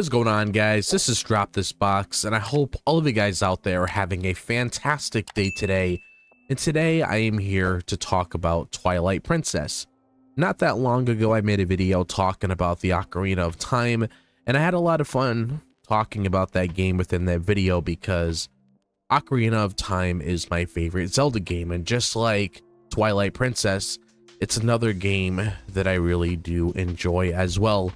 is going on, guys? This is DropThisBox, and I hope all of you guys out there are having a fantastic day today. And today I am here to talk about Twilight Princess. Not that long ago I made a video talking about the Ocarina of Time, and I had a lot of fun talking about that game within that video because Ocarina of Time is my favorite Zelda game, and just like Twilight Princess, it's another game that I really do enjoy as well.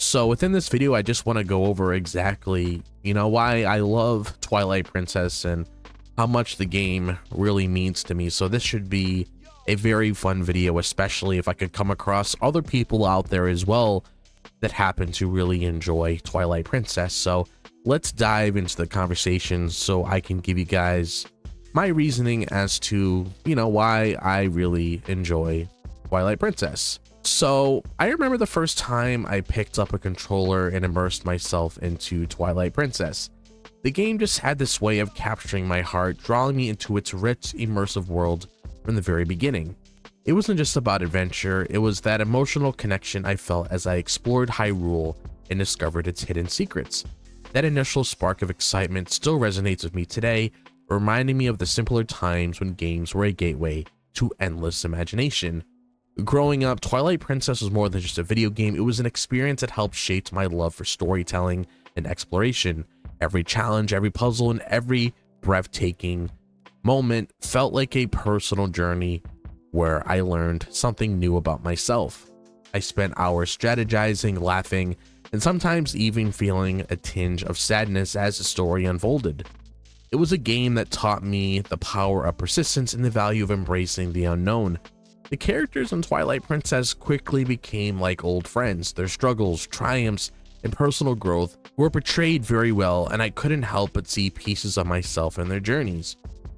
So within this video, I just want to go over exactly, why I love Twilight Princess and how much the game really means to me. So this should be a very fun video, especially if I could come across other people out there as well that happen to really enjoy Twilight Princess. So let's dive into the conversation so I can give you guys my reasoning as to, why I really enjoy Twilight Princess. So I remember the first time I picked up a controller and immersed myself into Twilight Princess. The game just had this way of capturing my heart, drawing me into its rich, immersive world from the very beginning. It wasn't just about adventure, it was that emotional connection I felt as I explored Hyrule and discovered its hidden secrets. That initial spark of excitement still resonates with me today, reminding me of the simpler times when games were a gateway to endless imagination. Growing up, Twilight Princess was more than just a video game. It was an experience that helped shape my love for storytelling and exploration. Every challenge, every puzzle, and every breathtaking moment felt like a personal journey where I learned something new about myself. I spent hours strategizing, laughing, and sometimes even feeling a tinge of sadness as the story unfolded. It was a game that taught me the power of persistence and the value of embracing the unknown. The characters in Twilight Princess quickly became like old friends. Their struggles, triumphs, and personal growth were portrayed very well, and I couldn't help but see pieces of myself in their journeys.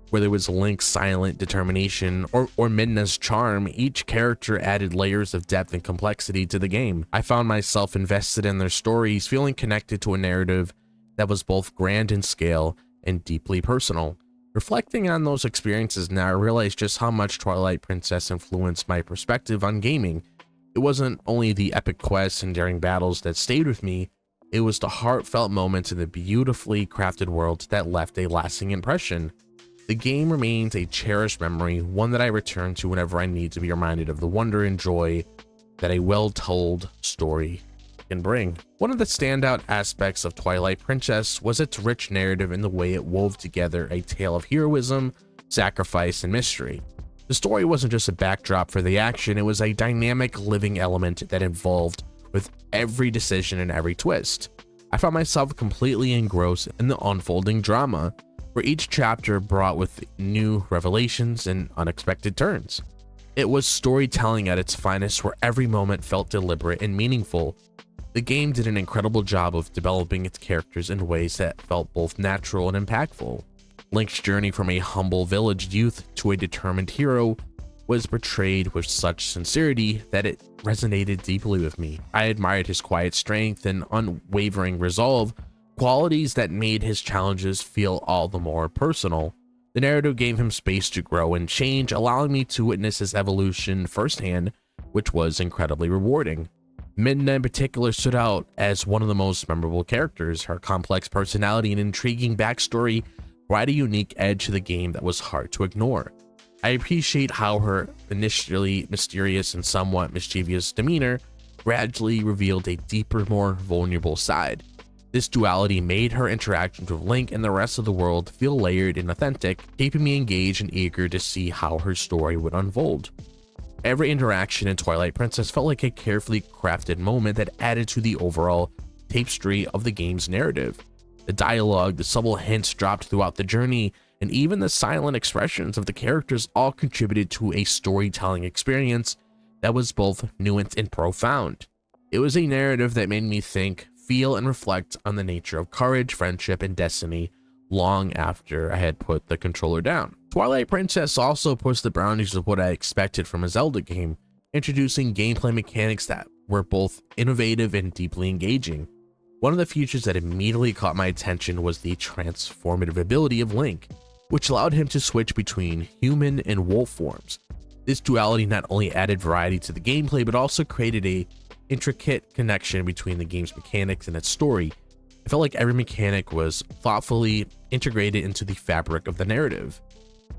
Whether it was Link's silent determination or Midna's charm, each character added layers of depth and complexity to the game. I found myself invested in their stories, feeling connected to a narrative that was both grand in scale and deeply personal. Reflecting on those experiences now, I realize just how much Twilight Princess influenced my perspective on gaming. It wasn't only the epic quests and daring battles that stayed with me, it was the heartfelt moments in the beautifully crafted world that left a lasting impression. The game remains a cherished memory, one that I return to whenever I need to be reminded of the wonder and joy that a well-told story can bring. One of the standout aspects of Twilight Princess was its rich narrative and the way it wove together a tale of heroism, sacrifice, and mystery. The story wasn't just a backdrop for the action, it was a dynamic living element that evolved with every decision and every twist. I found myself completely engrossed in the unfolding drama, where each chapter brought with new revelations and unexpected turns. It was storytelling at its finest, where every moment felt deliberate and meaningful. The game did an incredible job of developing its characters in ways that felt both natural and impactful. Link's journey from a humble village youth to a determined hero was portrayed with such sincerity that it resonated deeply with me. I admired his quiet strength and unwavering resolve, qualities that made his challenges feel all the more personal. The narrative gave him space to grow and change, allowing me to witness his evolution firsthand, which was incredibly rewarding. Midna in particular stood out as one of the most memorable characters. Her complex personality and intriguing backstory brought a unique edge to the game that was hard to ignore. I appreciate how her initially mysterious and somewhat mischievous demeanor gradually revealed a deeper, more vulnerable side. This duality made her interactions with Link and the rest of the world feel layered and authentic, keeping me engaged and eager to see how her story would unfold. Every interaction in Twilight Princess felt like a carefully crafted moment that added to the overall tapestry of the game's narrative. The dialogue, the subtle hints dropped throughout the journey, and even the silent expressions of the characters all contributed to a storytelling experience that was both nuanced and profound. It was a narrative that made me think, feel, and reflect on the nature of courage, friendship, and destiny long after I had put the controller down. Twilight Princess also pushed the boundaries of what I expected from a Zelda game, introducing gameplay mechanics that were both innovative and deeply engaging. One of the features that immediately caught my attention was the transformative ability of Link, which allowed him to switch between human and wolf forms. This duality not only added variety to the gameplay, but also created a intricate connection between the game's mechanics and its story, I felt like every mechanic was thoughtfully integrated into the fabric of the narrative.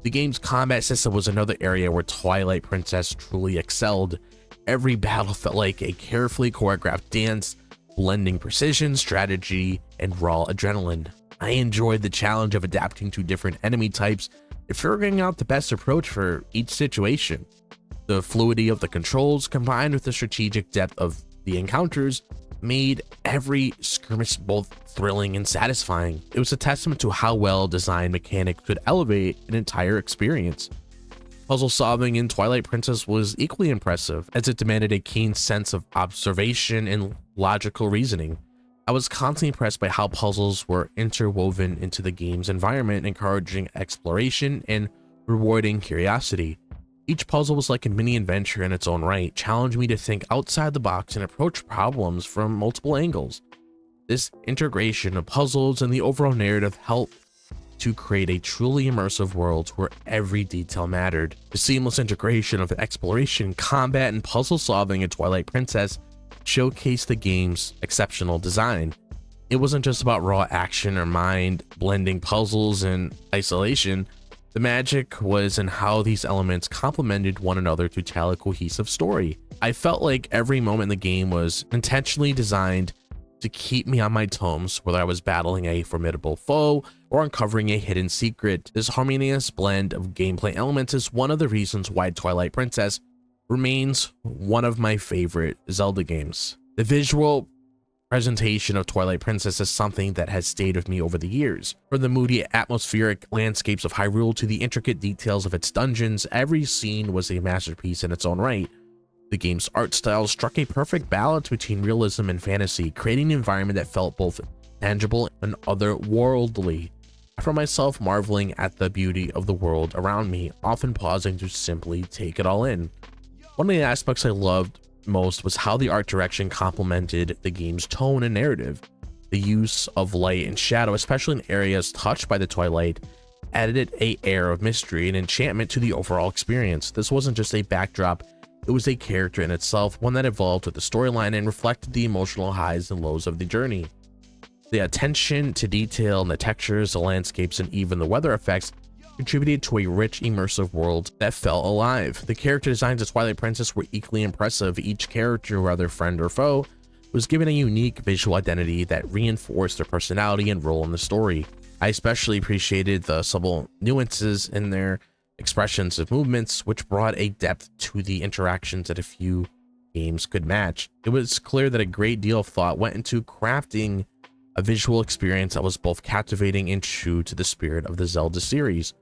The game's combat system was another area where Twilight Princess truly excelled. Every battle felt like a carefully choreographed dance, blending precision, strategy, and raw adrenaline. I enjoyed the challenge of adapting to different enemy types and figuring out the best approach for each situation. The fluidity of the controls, combined with the strategic depth of the encounters, made every skirmish both thrilling and satisfying. It was a testament to how well designed mechanics could elevate an entire experience. Puzzle solving in Twilight Princess was equally impressive, as it demanded a keen sense of observation and logical reasoning. I was constantly impressed by how puzzles were interwoven into the game's environment, encouraging exploration and rewarding curiosity. Each puzzle was like a mini adventure in its own right, challenging me to think outside the box and approach problems from multiple angles. This integration of puzzles and the overall narrative helped to create a truly immersive world where every detail mattered. The seamless integration of exploration, combat, and puzzle solving in Twilight Princess showcased the game's exceptional design. It wasn't just about raw action or mind-blending puzzles in isolation. The magic was in how these elements complemented one another to tell a cohesive story. I felt like every moment in the game was intentionally designed to keep me on my toes, whether I was battling a formidable foe or uncovering a hidden secret. This harmonious blend of gameplay elements is one of the reasons why Twilight Princess remains one of my favorite Zelda games. The visual presentation of Twilight Princess is something that has stayed with me over the years. From the moody atmospheric landscapes of Hyrule to the intricate details of its dungeons, every scene was a masterpiece in its own right. The game's art style struck a perfect balance between realism and fantasy, creating an environment that felt both tangible and otherworldly. I found myself marveling at the beauty of the world around me, often pausing to simply take it all in. One of the aspects I loved most was how the art direction complemented the game's tone and narrative. The use of light and shadow, especially in areas touched by the twilight, added an air of mystery and enchantment to the overall experience. This wasn't just a backdrop, it was a character in itself, one that evolved with the storyline and reflected the emotional highs and lows of the journey. The attention to detail and the textures, the landscapes, and even the weather effects contributed to a rich, immersive world that felt alive. The character designs of Twilight Princess were equally impressive. Each character, whether friend or foe, was given a unique visual identity that reinforced their personality and role in the story. I especially appreciated the subtle nuances in their expressions of movements, which brought a depth to the interactions that a few games could match. It was clear that a great deal of thought went into crafting a visual experience that was both captivating and true to the spirit of the Zelda series.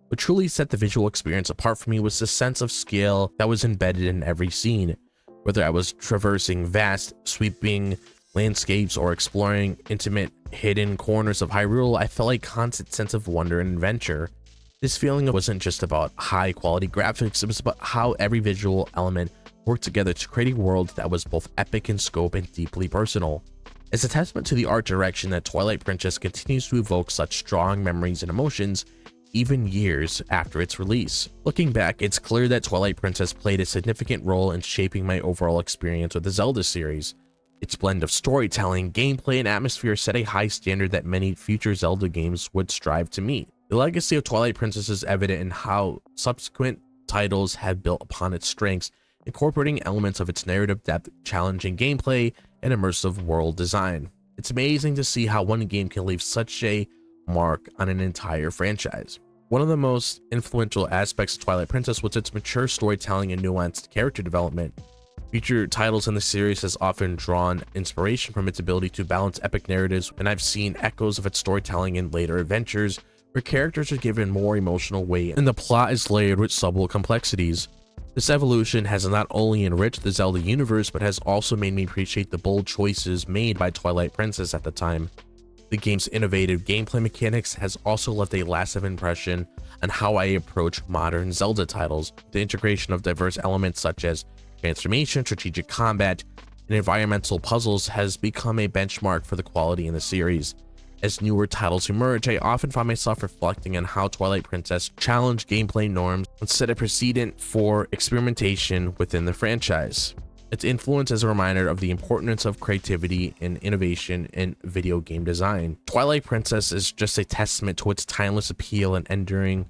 What truly set the visual experience apart for me was the sense of scale that was embedded in every scene. Whether I was traversing vast, sweeping landscapes or exploring intimate, hidden corners of Hyrule, I felt a constant sense of wonder and adventure. This feeling wasn't just about high-quality graphics, it was about how every visual element worked together to create a world that was both epic in scope and deeply personal. It's a testament to the art direction that Twilight Princess continues to evoke such strong memories and emotions even years after its release. Looking back, it's clear that Twilight Princess played a significant role in shaping my overall experience with the Zelda series. Its blend of storytelling, gameplay, and atmosphere set a high standard that many future Zelda games would strive to meet. The legacy of Twilight Princess is evident in how subsequent titles have built upon its strengths, incorporating elements of its narrative depth, challenging gameplay, and immersive world design. It's amazing to see how one game can leave such a mark on an entire franchise. One of the most influential aspects of Twilight Princess was its mature storytelling and nuanced character development. Future titles in the series has often drawn inspiration from its ability to balance epic narratives, and I've seen echoes of its storytelling in later adventures, where characters are given more emotional weight and the plot is layered with subtle complexities. This evolution has not only enriched the Zelda universe, but has also made me appreciate the bold choices made by Twilight Princess at the time. The game's innovative gameplay mechanics has also left a lasting impression on how I approach modern Zelda titles. The integration of diverse elements such as transformation, strategic combat, and environmental puzzles has become a benchmark for the quality in the series. As newer titles emerge, I often find myself reflecting on how Twilight Princess challenged gameplay norms and set a precedent for experimentation within the franchise. Its influence is a reminder of the importance of creativity and innovation in video game design. Twilight Princess is just a testament to its timeless appeal and enduring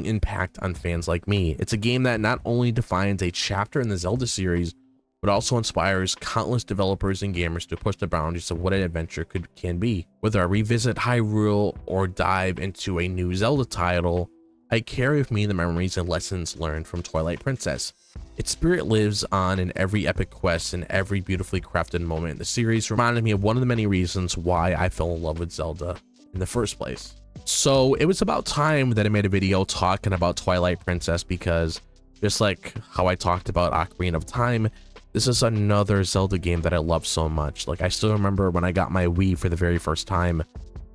impact on fans like me. It's a game that not only defines a chapter in the Zelda series, but also inspires countless developers and gamers to push the boundaries of what an adventure can be. Whether I revisit Hyrule or dive into a new Zelda title, I carry with me the memories and lessons learned from Twilight Princess. Its spirit lives on in every epic quest and every beautifully crafted moment in the series, reminding me of one of the many reasons why I fell in love with Zelda in the first place. So it was about time that I made a video talking about Twilight Princess, because just like how I talked about Ocarina of Time, this is another Zelda game that I love so much. Like, I still remember when I got my Wii for the very first time,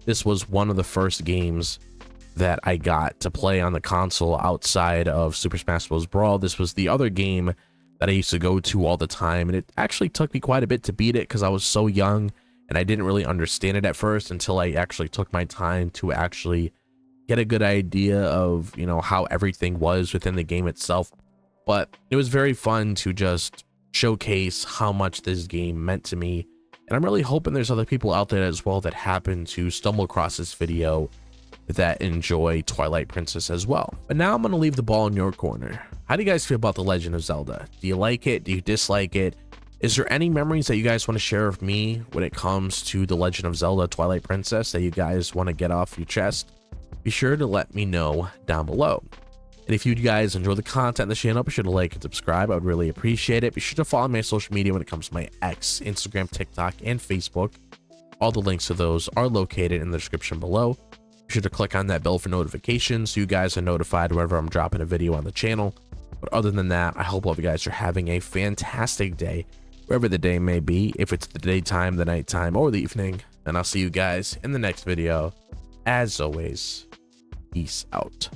this was one of the first games that I got to play on the console outside of Super Smash Bros. Brawl. This was the other game that I used to go to all the time, and it actually took me quite a bit to beat it because I was so young and I didn't really understand it at first until I actually took my time to actually get a good idea of, you know, how everything was within the game itself. But it was very fun to just showcase how much this game meant to me, and I'm really hoping there's other people out there as well that happen to stumble across this video that enjoy Twilight Princess as well. But now I'm going to leave the ball in your corner. How do you guys feel about The Legend of Zelda? Do you like it? Do you dislike it? Is there any memories that you guys want to share with me when it comes to The Legend of Zelda Twilight Princess that you guys want to get off your chest? Be sure to let me know down below. And if you guys enjoy the content on the channel, be sure to like and subscribe. I would really appreciate it. Be sure to follow my social media when it comes to my X, Instagram, TikTok, and Facebook. All the links to those are located in the description below. Be sure to click on that bell for notifications so you guys are notified whenever I'm dropping a video on the channel. But other than that, I hope all of you guys are having a fantastic day, wherever the day may be, if it's the daytime, the nighttime, or the evening. And I'll see you guys in the next video. As always, peace out.